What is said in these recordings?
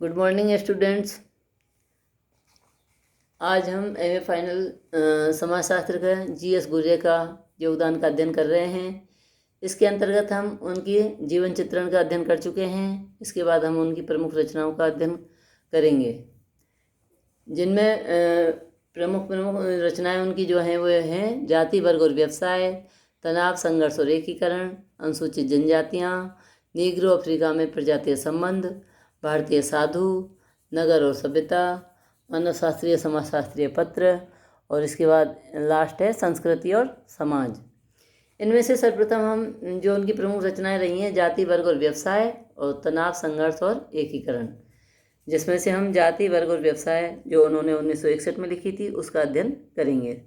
Good morning students. आज हम MA final समाजशास्त्र का जीएस गुर्जे का योगदान का अध्ययन कर रहे हैं। इसके अंतर्गत हम उनकी जीवन चित्रण का अध्ययन कर चुके हैं। इसके बाद हम उनकी प्रमुख रचनाओं का अध्ययन करेंगे, जिनमें प्रमुख रचनाएं उनकी जो हैं वो हैं जाति, वर्ग और व्यवसाय, तनाव, संघर्ष और एकीकरण, अनुसूचित जनजातियाँ, नीग्रो अफ्रीका में प्रजातीय संबंध, भारतीय साधु, नगर और सभ्यता, मानवशास्त्रीय समाजशास्त्रीय पत्र, और इसके बाद लास्ट है संस्कृति और समाज। इनमें से सर्वप्रथम हम जो उनकी प्रमुख रचनाएं रही हैं जाति, वर्ग और व्यवसाय और तनाव, संघर्ष और एकीकरण, जिसमें से हम जाति, वर्ग और व्यवसाय जो उन्होंने 1961 में लिखी थी उसका अध्ययन करेंगे।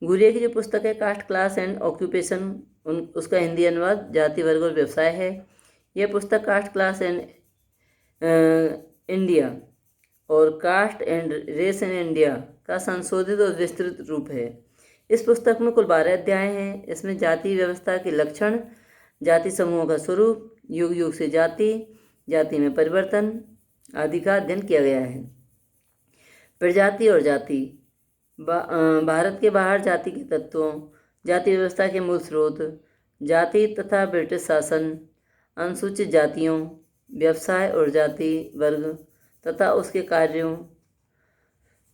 गुर्जे की जो पुस्तक है कास्ट, क्लास एंड ऑक्यूपेशन, उसका हिंदी अनुवाद जाति, वर्ग और व्यवसाय है। यह पुस्तक कास्ट, क्लास एंड इंडिया और caste and race in India का संशोधित और विस्तृत रूप है। इस पुस्तक में कुल 12 अध्याय हैं। इसमें जाति व्यवस्था के लक्षण, जाति समूहों का स्वरूप, युग युग से जाति, जाति में परिवर्तन आदि का अध्ययन किया गया है। प्रजाति और जाति, भारत के बाहर जाति के तत्वों, जाति व्यवस्था के मूल स्रोत, जाति तथा ब्रिटिश शासन, अनुसूचित जातियों, व्यवसाय और जाति वर्ग तथा उसके कार्यों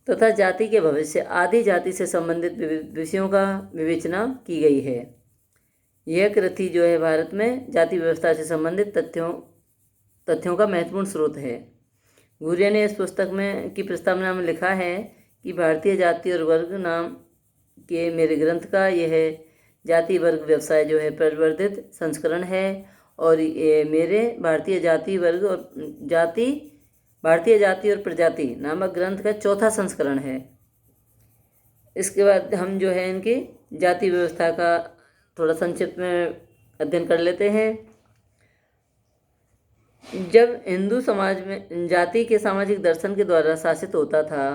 तथा जाति के भविष्य आदि जाति से संबंधित विषयों का विवेचना की गई है। यह कृति जो है भारत में जाति व्यवस्था से संबंधित तथ्यों का महत्वपूर्ण स्रोत है। गुर्जे ने इस पुस्तक में की प्रस्तावना में लिखा है कि भारतीय जाति और वर्ग नाम के मेरे ग्रंथ का यह जाति, वर्ग, व्यवसाय जो है प्रवर्धित संस्करण है और ये मेरे भारतीय जाति, वर्ग और भारतीय जाति और प्रजाति नामक ग्रंथ का चौथा संस्करण है। इसके बाद हम जो है इनकी जाति व्यवस्था का थोड़ा संक्षिप्त में अध्ययन कर लेते हैं। जब हिंदू समाज में जाति के सामाजिक दर्शन के द्वारा शासित होता था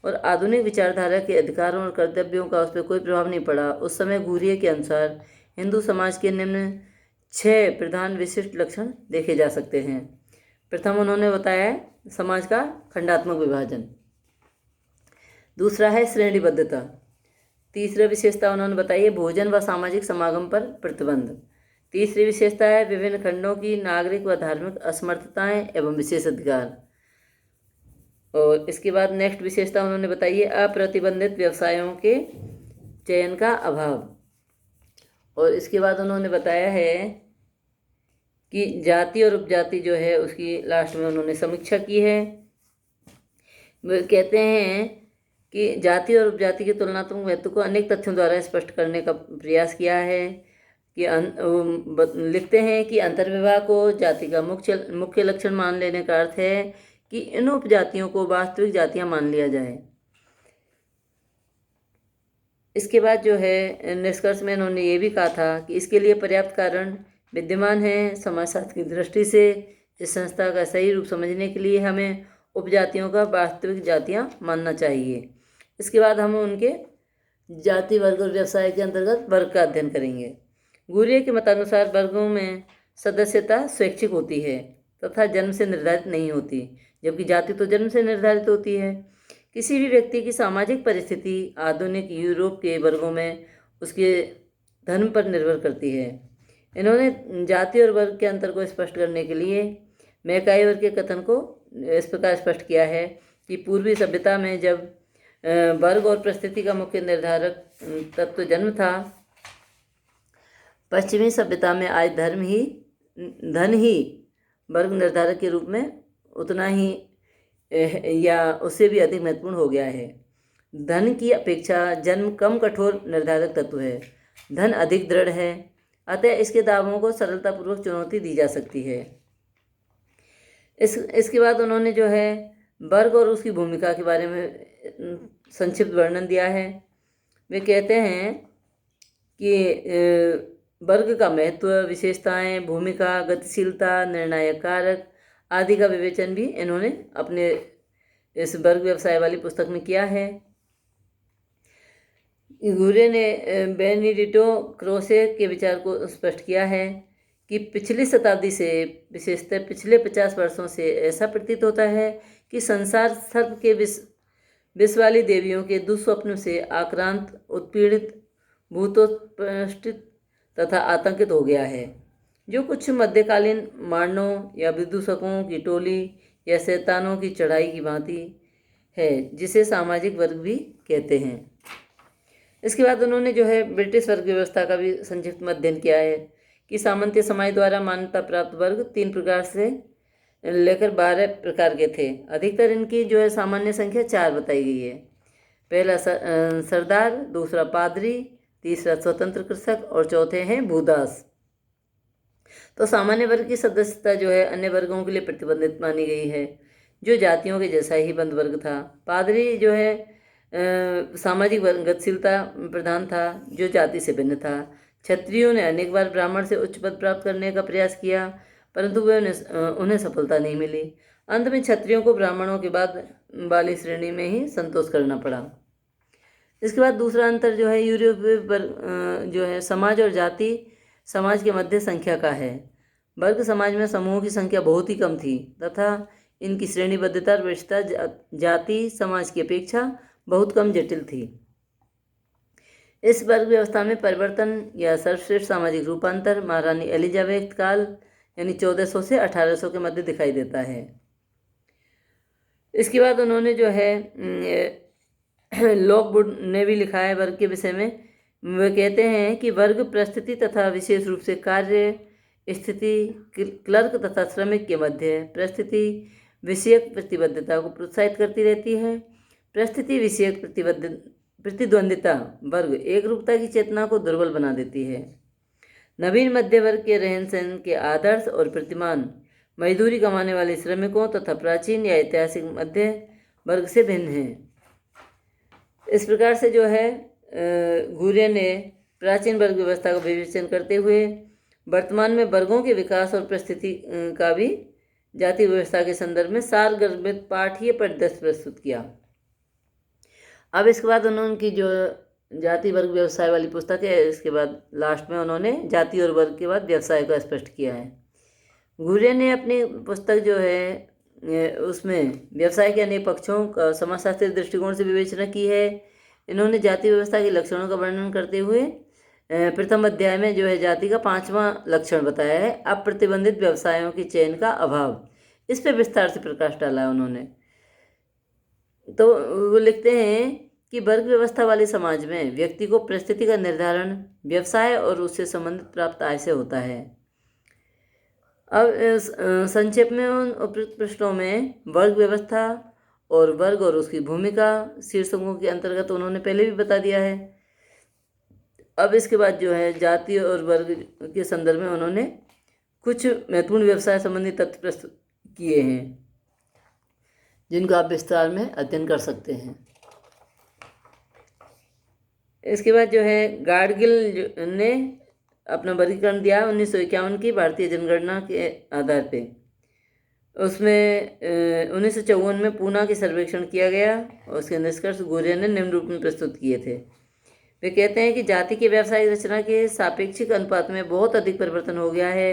और आधुनिक विचारधारा के अधिकारों और कर्तव्यों का उस पर कोई प्रभाव नहीं पड़ा, उस समय गुर्जे के अनुसार हिंदू समाज के निम्न 6 प्रधान विशिष्ट लक्षण देखे जा सकते हैं। प्रथम उन्होंने बताया है समाज का खंडात्मक विभाजन। दूसरा है श्रेणीबद्धता। तीसरी विशेषता उन्होंने बताई है भोजन व सामाजिक समागम पर प्रतिबंध। तीसरी विशेषता है विभिन्न खंडों की नागरिक व धार्मिक असमर्थताएं एवं विशेष अधिकार। और इसके बाद नेक्स्ट विशेषता उन्होंने बताई है अप्रतिबंधित व्यवसायों के चयन का अभाव। और इसके बाद उन्होंने बताया है कि जाति और उपजाति जो है उसकी लास्ट में उन्होंने समीक्षा की है। वे कहते हैं कि जाति और उपजाति के तुलनात्मक महत्व को अनेक तथ्यों द्वारा स्पष्ट करने का प्रयास किया है कि लिखते हैं कि अंतर्विवाह को जाति का मुख्य लक्षण मान लेने का अर्थ है कि इन उपजातियों को वास्तविक जातियां मान लिया जाए। इसके बाद जो है निष्कर्ष में उन्होंने ये भी कहा था कि इसके लिए पर्याप्त कारण विद्यमान है। समाजशास्त्र की दृष्टि से इस संस्था का सही रूप समझने के लिए हमें उपजातियों का वास्तविक जातियां मानना चाहिए। इसके बाद हम उनके जाति, वर्ग और व्यवसाय के अंतर्गत वर्ग का अध्ययन करेंगे। गुर्जे के मतानुसार वर्गों में सदस्यता स्वैच्छिक होती है तथा जन्म से निर्धारित नहीं होती, जबकि जाति तो जन्म से निर्धारित होती है। किसी भी व्यक्ति की सामाजिक परिस्थिति आधुनिक यूरोप के वर्गों में उसके धर्म पर निर्भर करती है। इन्होंने जाति और वर्ग के अंतर को स्पष्ट करने के लिए मैकाइवर के कथन को इस प्रकार स्पष्ट किया है कि पूर्वी सभ्यता में जब वर्ग और परिस्थिति का मुख्य निर्धारक तत्व जन्म था, पश्चिमी सभ्यता में आज धन ही वर्ग निर्धारक के रूप में उतना ही या उससे भी अधिक महत्वपूर्ण हो गया है। धन की अपेक्षा जन्म कम कठोर निर्धारक तत्व है। धन अधिक दृढ़ है, अतः इसके दावों को सरलतापूर्वक चुनौती दी जा सकती है। इसके बाद उन्होंने जो है वर्ग और उसकी भूमिका के बारे में संक्षिप्त वर्णन दिया है। वे कहते हैं कि वर्ग का महत्व, विशेषताएं, भूमिका, गतिशीलता, निर्णायक कारक आदि का विवेचन भी इन्होंने अपने इस वर्ग व्यवसाय वाली पुस्तक में किया है। गुर्जे ने बेनिडिटो क्रोसे के विचार को स्पष्ट किया है कि पिछली शताब्दी से, विशेषतः पिछले 50 वर्षों से ऐसा प्रतीत होता है कि संसार सर्प के विष वाली देवियों के दुस्वप्न से आक्रांत, उत्पीड़ित, भूतोत्पृष्टित तथा आतंकित हो गया है, जो कुछ मध्यकालीन मारणों या विदूषकों की टोली या शैतानों की चढ़ाई की भांति है, जिसे सामाजिक वर्ग भी कहते हैं। इसके बाद उन्होंने जो है ब्रिटिश वर्ग व्यवस्था का भी संक्षिप्त में अध्ययन किया है कि सामंती समाज द्वारा मान्यता प्राप्त वर्ग 3 प्रकार से लेकर 12 प्रकार के थे। अधिकतर इनकी जो है सामान्य संख्या 4 बताई गई है। पहला सरदार, दूसरा पादरी, तीसरा स्वतंत्र कृषक और चौथे हैं भूदास। तो सामान्य वर्ग की सदस्यता जो है अन्य वर्गों के लिए प्रतिबंधित मानी गई है, जो जातियों के जैसा ही बंद वर्ग था। पादरी जो है सामाजिक गतिशीलता प्रधान था, जो जाति से भिन्न था। क्षत्रियों ने अनेक बार ब्राह्मण से उच्च पद प्राप्त करने का प्रयास किया, परंतु उन्हें सफलता नहीं मिली। अंत में क्षत्रियों को ब्राह्मणों के बाद वाली श्रेणी में ही संतोष करना पड़ा। इसके बाद दूसरा अंतर जो है यूरोपीय जो है समाज और जाति समाज के मध्य संख्या का है। वर्ग समाज में समूहों की संख्या बहुत ही कम थी तथा इनकी श्रेणीबद्धता और विशेषता जाति समाज की अपेक्षा बहुत कम जटिल थी। इस वर्ग व्यवस्था में परिवर्तन या सर्वश्रेष्ठ सामाजिक रूपांतर महारानी एलिजाबेथ काल यानी 1400 से 1800 के मध्य दिखाई देता है। इसके बाद उन्होंने जो है लॉकवुड ने भी लिखा है वर्ग के विषय में। वे कहते हैं कि वर्ग परिस्थिति तथा विशेष रूप से कार्य स्थिति क्लर्क तथा श्रमिक के मध्य परिस्थिति विषयक प्रतिबद्धता को प्रोत्साहित करती रहती है। परिस्थिति विषयक प्रतिद्वंदिता वर्ग एक रूपता की चेतना को दुर्बल बना देती है। नवीन मध्य वर्ग के रहन सहन के आदर्श और प्रतिमान मजदूरी कमाने वाले श्रमिकों तथा प्राचीन या ऐतिहासिक मध्य वर्ग से भिन्न हैं। इस प्रकार से जो है घुरे ने प्राचीन वर्ग व्यवस्था का विवेचन करते हुए वर्तमान में वर्गों के विकास और परिस्थिति का भी जाति व्यवस्था के संदर्भ में सारगर्भित पाठीय परिदृश्य प्रस्तुत किया। अब इसके बाद उन्होंने की जो जाति वर्ग व्यवसाय वाली पुस्तक है, इसके बाद लास्ट में उन्होंने जाति और वर्ग के बाद व्यवसाय को स्पष्ट किया है। घुरे ने अपनी पुस्तक जो है उसमें व्यवसाय के अनेक पक्षों का समाजशास्त्रीय दृष्टिकोण से विवेचना की है। इन्होंने जाति व्यवस्था के लक्षणों का वर्णन करते हुए प्रथम अध्याय में जो है जाति का 5वां लक्षण बताया है, अप्रतिबंधित व्यवसायों के चयन का अभाव। इस पर विस्तार से प्रकाश डाला है उन्होंने। तो वो लिखते हैं कि वर्ग व्यवस्था वाले समाज में व्यक्ति को परिस्थिति का निर्धारण व्यवसाय और उससे संबंधित प्राप्त आय से होता है। अब संक्षेप में उन उपयुक्त पृष्ठों में वर्ग व्यवस्था और वर्ग और उसकी भूमिका शीर्षकों के अंतर्गत उन्होंने पहले भी बता दिया है। अब इसके बाद जो है जाति और वर्ग के संदर्भ में उन्होंने कुछ महत्वपूर्ण व्यवसाय संबंधी तथ्य प्रस्तुत किए हैं, जिनको आप विस्तार में अध्ययन कर सकते हैं। इसके बाद जो है गाडगिल ने अपना वर्गीकरण दिया 1951 की भारतीय जनगणना के आधार पे। उसमें 1954 में पूना के सर्वेक्षण किया गया और उसके निष्कर्ष घुरे ने निम्न रूप में प्रस्तुत किए थे। वे कहते हैं कि जाति की व्यावसायिक रचना के सापेक्षिक अनुपात में बहुत अधिक परिवर्तन हो गया है।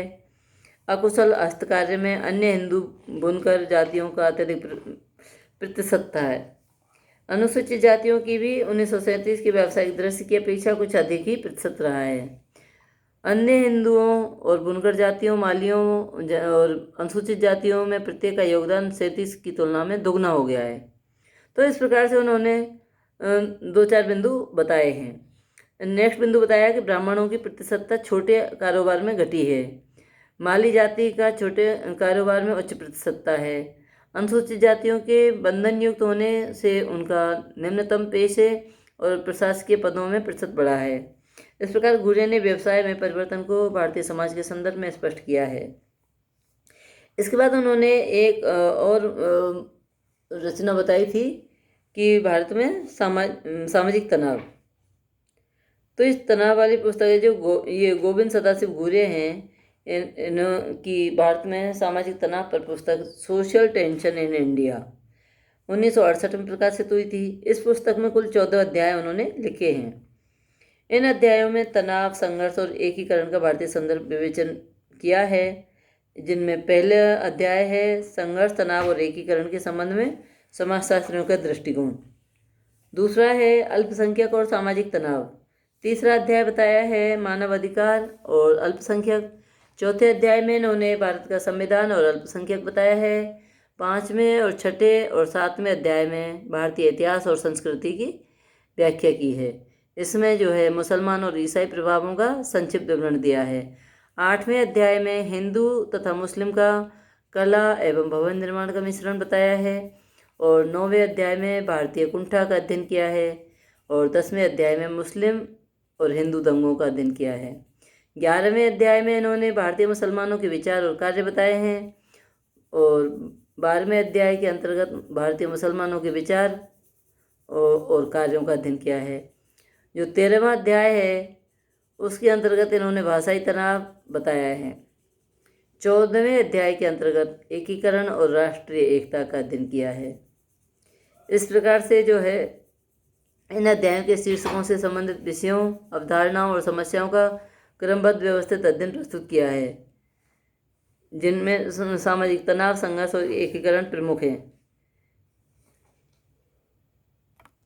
अकुशल हस्तकार्य में अन्य हिंदू बुनकर जातियों का अत्यधिक प्रतिशतता है। अनुसूचित जातियों की भी 1937 के व्यावसायिक दृश्य की अपेक्षा कुछ अधिक ही प्रतिशत रहा है। अन्य हिंदुओं और बुनकर जातियों, मालियों और अनुसूचित जातियों में प्रत्येक का योगदान 37 की तुलना में दुगना हो गया है। तो इस प्रकार से उन्होंने 2-4 बिंदु बताए हैं। नेक्स्ट बिंदु बताया कि ब्राह्मणों की प्रतिशतता छोटे कारोबार में घटी है। माली जाति का छोटे कारोबार में उच्च प्रतिशतता है। अनुसूचित जातियों के बंधन युक्त होने से उनका निम्नतम पेशे और प्रशासकीय पदों में प्रतिशत बढ़ा है। इस प्रकार घुरे ने व्यवसाय में परिवर्तन को भारतीय समाज के संदर्भ में स्पष्ट किया है। इसके बाद उन्होंने एक और रचना बताई थी कि भारत में सामाजिक तनाव। तो इस तनाव वाली पुस्तक है जो ये गोविंद सदाशिव घुरे हैं, की भारत में सामाजिक तनाव पर पुस्तक सोशल टेंशन इन इंडिया 1968 में प्रकाशित हुई थी। इस पुस्तक में कुल 14 अध्याय उन्होंने लिखे हैं। इन अध्यायों में तनाव, संघर्ष और एकीकरण का भारतीय संदर्भ विवेचन किया है, जिनमें पहला अध्याय है संघर्ष, तनाव और एकीकरण के संबंध में समाजशास्त्रियों का दृष्टिकोण। दूसरा है अल्पसंख्यक और सामाजिक तनाव। तीसरा अध्याय बताया है मानव अधिकार और अल्पसंख्यक। चौथे अध्याय में इन्होंने भारत का संविधान और अल्पसंख्यक बताया है। पाँचवें और छठे और सातवें अध्याय में भारतीय इतिहास और संस्कृति की व्याख्या की है। इसमें जो है मुसलमान और ईसाई प्रभावों का संक्षिप्त विवरण दिया है। आठवें अध्याय में हिंदू तथा मुस्लिम का कला एवं भवन निर्माण का मिश्रण बताया है। और 9वें अध्याय में भारतीय कुंठा का अध्ययन किया है। और 10वें अध्याय में मुस्लिम और हिंदू दंगों का अध्ययन किया है। 11वें अध्याय में इन्होंने भारतीय मुसलमानों के विचार और कार्य बताए हैं। और 12वें अध्याय के अंतर्गत भारतीय मुसलमानों के विचार और कार्यों का अध्ययन किया है। जो 13वां अध्याय है उसके अंतर्गत इन्होंने भाषाई तनाव बताया है। 14वें अध्याय के अंतर्गत एकीकरण और राष्ट्रीय एकता का अध्ययन किया है। इस प्रकार से जो है इन अध्यायों के शीर्षकों से संबंधित विषयों, अवधारणाओं और समस्याओं का क्रमबद्ध व्यवस्थित अध्ययन प्रस्तुत किया है, जिनमें सामाजिक तनाव, संघर्ष और एकीकरण प्रमुख हैं।